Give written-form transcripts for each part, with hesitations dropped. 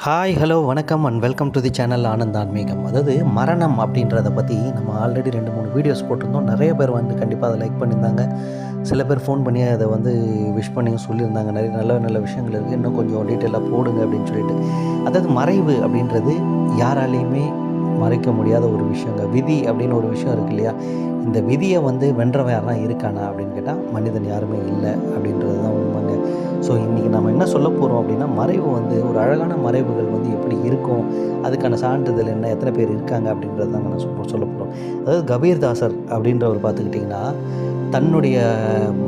Hi hello வணக்கம் and welcome to the channel Anand ஆன்மீகம். அதாவது மரணம் அப்படின்றத பற்றி நம்ம ஆல்ரெடி 2-3 வீடியோஸ் போட்டிருந்தோம். நிறைய பேர் வந்து கண்டிப்பாக அதை லைக் பண்ணியிருந்தாங்க. சில பேர் ஃபோன் பண்ணி அதை வந்து விஷ் பண்ணியும் சொல்லியிருந்தாங்க. நிறைய நல்ல நல்ல விஷயங்கள் இருக்குது, இன்னும் கொஞ்சம் டீட்டெயிலாக போடுங்க அப்படின்னு சொல்லிட்டு. அதாவது மறைவு அப்படின்றது யாராலையுமே மறைக்க முடியாத ஒரு விஷயங்க. விதி அப்படின்னு ஒரு விஷயம் இருக்குது இல்லையா? இந்த விதியை வந்து வென்றவன் யாரெல்லாம் இருக்கானா அப்படின்னு கேட்டால் மனிதன் யாருமே இல்லை அப்படின்றது தான் உண்மைங்க. ஸோ இன்றைக்கி நம்ம என்ன சொல்ல போகிறோம் அப்படின்னா, மறைவு வந்து ஒரு அழகான மறைவுகள் வந்து எப்படி இருக்கும், அதுக்கான சான்றிதழ் என்ன, எத்தனை பேர் இருக்காங்க அப்படின்றது தாங்க நான் சொல்ல போகிறோம். அதாவது கபீர்தாசர் அப்படின்றவர் பார்த்துக்கிட்டிங்கன்னா, தன்னுடைய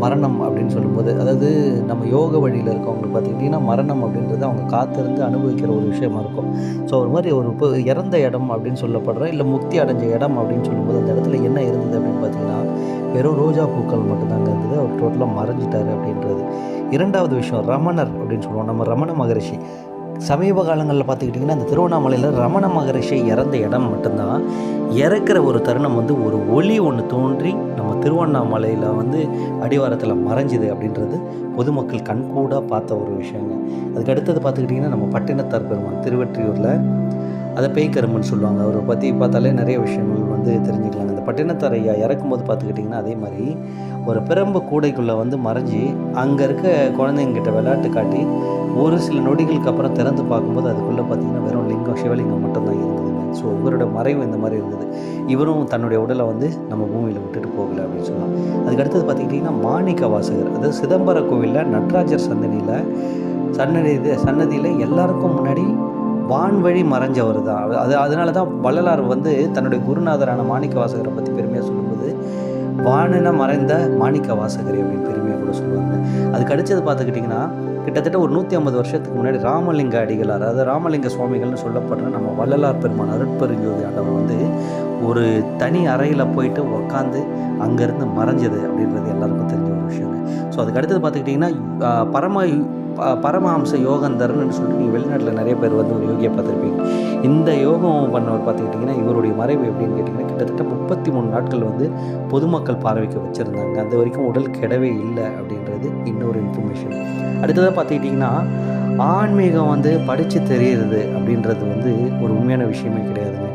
மரணம் அப்படின்னு சொல்லும்போது, அதாவது நம்ம யோக வழியில் இருக்கவங்களுக்கு பார்த்துக்கிட்டிங்கன்னா, மரணம் அப்படின்றது அவங்க காத்திருந்து அனுபவிக்கிற ஒரு விஷயமா இருக்கும். ஸோ ஒரு மாதிரி ஒரு இப்போ இறந்த இடம் அப்படின்னு சொல்லப்படுற, இல்லை முக்தி அடைஞ்ச இடம் அப்படின்னு சொல்லும்போது, அந்த இடத்துல என்ன இருந்தது அப்படின்னு பார்த்தீங்கன்னா, வெறும் ரோஜா பூக்கள் மட்டும்தாங்க இருந்தது. அவர் டோட்டலாக மறைஞ்சிட்டார் அப்படின்றது. இரண்டாவது விஷயம், ரமணர் அப்படின்னு சொல்லுவோம். நம்ம ரமண மகரிஷி சமீப காலங்களில் பார்த்துக்கிட்டிங்கன்னா, இந்த திருவண்ணாமலையில் ரமண மகரிஷி இறந்த இடம் மட்டும்தான். இறக்குற ஒரு தருணம் வந்து ஒரு ஒளி ஒன்று தோன்றி நம்ம திருவண்ணாமலையில் வந்து அடிவாரத்தில் மறைஞ்சிது அப்படின்றது பொதுமக்கள் கண்கூடாக பார்த்த ஒரு விஷயங்க. அதுக்கு அடுத்தது பார்த்துக்கிட்டிங்கன்னா, நம்ம பட்டினத்தார் பெருமான் திருவெற்றியூரில் அதை பேய்க்கரும்புன்னு சொல்லுவாங்க. அவரை பற்றி பார்த்தாலே நிறைய விஷயங்கள் வந்து தெரிஞ்சுக்கலாங்க. இந்த பட்டினத்தார் ஐயா இறக்கும்போது பார்த்துக்கிட்டிங்கன்னா, அதே மாதிரி ஒரு பிரம்பு கூடைக்குள்ளே வந்து மறைஞ்சி அங்கே இருக்க குழந்தைங்கிட்ட விளையாட்டு காட்டி ஒரு சில நொடிகளுக்கு அப்புறம் திறந்து பார்க்கும்போது அதுக்குள்ளே பார்த்திங்கன்னா வெறும் லிங்கம், சிவலிங்கம் மட்டும்தான் இருந்ததுங்க. ஸோ இவரோட மறைவு இந்த மாதிரி இருந்தது. இவரும் தன்னுடைய உடலை வந்து நம்ம பூமியில் விட்டுட்டு போகலை அப்படின்னு சொல்லலாம். அதுக்கு அடுத்தது பார்த்துக்கிட்டிங்கன்னா, மாணிக்க வாசகர், அதாவது சிதம்பர கோவிலில் நடராஜர் சன்னதியில் எல்லாருக்கும் முன்னாடி வான்வழி மறைஞ்சவர் தான். அதனால தான் வள்ளலார் வந்து தன்னுடைய குருநாதரான மாணிக்க வாசகரை பற்றி பெருமையாக சொல்லும்போது, வானென மறைந்த மாணிக்க வாசகரை அப்படின்னு பெருமையாக கூட சொல்லுவாங்க. அதுக்கு அடுத்தது பார்த்துக்கிட்டிங்கன்னா, கிட்டத்தட்ட ஒரு 150 வருஷத்துக்கு முன்னாடி ராமலிங்க அடிகளார், அதாவது ராமலிங்க சுவாமிகள்னு சொல்லப்படுற நம்ம வள்ளலார் பெருமான் அருட்பெருஞ்சோதி ஆண்டவர் வந்து ஒரு தனி அறையில் போயிட்டு உக்காந்து அங்கேருந்து மறைஞ்சது அப்படின்றது எல்லாருக்கும் தெரிஞ்ச ஒரு விஷயங்க. ஸோ அதுக்கு அடுத்தது பார்த்துக்கிட்டிங்கன்னா, பரமஹம்ச யோகந்தர்னு சொல்லிட்டு நீங்கள் வெளிநாட்டில் நிறைய பேர் வந்து ஒரு யோகியை பார்த்துருப்பீங்க. இந்த யோகம் பண்ணவர் பார்த்துக்கிட்டிங்கன்னா, இவருடைய மறைவு எப்படின்னு கேட்டிங்கன்னா, கிட்டத்தட்ட 33 நாட்கள் வந்து பொதுமக்கள் பார்வைக்கு வச்சுருந்தாங்க. அது வரைக்கும் உடல் கெடவே இல்லை அப்படின்றது இன்னொரு இன்ஃபர்மேஷன். அடுத்ததாக பார்த்துக்கிட்டிங்கன்னா, ஆன்மீகம் வந்து படித்து தெரியுறது அப்படின்றது வந்து ஒரு உண்மையான விஷயமே கிடையாதுங்க.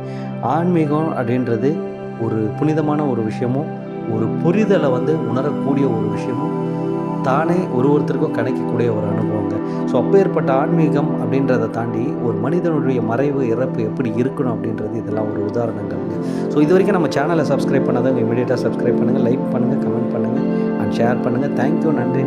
ஆன்மீகம் அப்படின்றது ஒரு புனிதமான ஒரு விஷயமும், ஒரு புரிதலை வந்து உணரக்கூடிய ஒரு விஷயமும், தானே ஒருத்தருக்கும் கிடைக்கக்கூடிய ஒரு அனுபவங்க. ஸோ அப்பேற்பட்ட ஆன்மீகம் அப்படின்றத தாண்டி ஒரு மனிதனுடைய மறைவு, இறப்பு எப்படி இருக்கணும் அப்படின்றது இதெல்லாம் ஒரு உதாரணங்கள்ங்க. ஸோ இது வரைக்கும் நம்ம சேனலை சப்ஸ்கிரைப் பண்ணாதவங்க இமீடியட்டாக சப்ஸ்கிரைப் பண்ணுங்கள், லைக் பண்ணுங்கள், கமெண்ட் பண்ணுங்கள் அண்ட் ஷேர் பண்ணுங்கள். தேங்க்யூ. நன்றி.